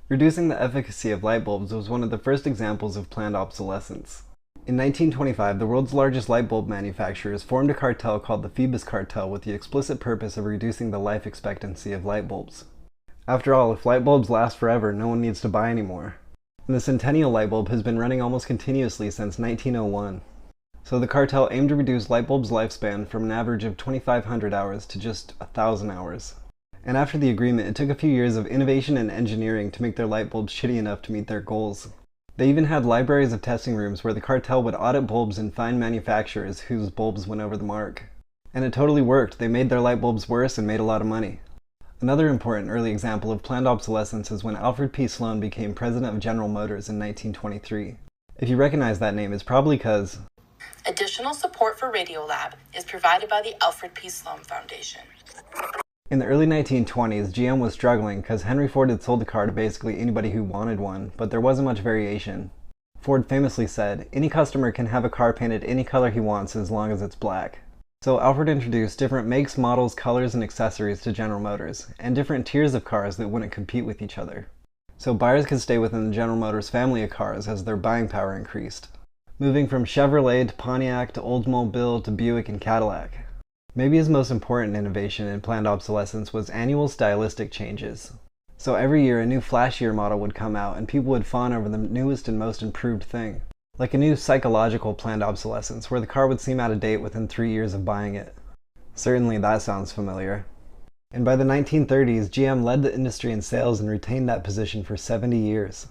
Reducing the efficacy of light bulbs was one of the first examples of planned obsolescence. In 1925, the world's largest light bulb manufacturers formed a cartel called the Phoebus Cartel with the explicit purpose of reducing the life expectancy of light bulbs. After all, if light bulbs last forever, no one needs to buy any more. And the Centennial light bulb has been running almost continuously since 1901. So the cartel aimed to reduce light bulbs' lifespan from an average of 2,500 hours to just 1,000 hours. And after the agreement, it took a few years of innovation and engineering to make their light bulbs shitty enough to meet their goals. They even had libraries of testing rooms where the cartel would audit bulbs and find manufacturers whose bulbs went over the mark. And it totally worked. They made their light bulbs worse and made a lot of money. Another important early example of planned obsolescence is when Alfred P. Sloan became president of General Motors in 1923. If you recognize that name, it's probably because additional support for Radiolab is provided by the Alfred P. Sloan Foundation. in the early 1920s, GM was struggling because Henry Ford had sold the car to basically anybody who wanted one, but there wasn't much variation. Ford famously said, "Any customer can have a car painted any color he wants as long as it's black." So Alfred introduced different makes, models, colors, and accessories to General Motors, and different tiers of cars that wouldn't compete with each other. So buyers could stay within the General Motors family of cars as their buying power increased, moving from Chevrolet to Pontiac to Oldsmobile to Buick and Cadillac. Maybe his most important innovation in planned obsolescence was annual stylistic changes. So every year a new flashier model would come out and people would fawn over the newest and most improved thing. Like a new psychological planned obsolescence where the car would seem out of date within 3 years of buying it. Certainly that sounds familiar. And by the 1930s, GM led the industry in sales and retained that position for 70 years.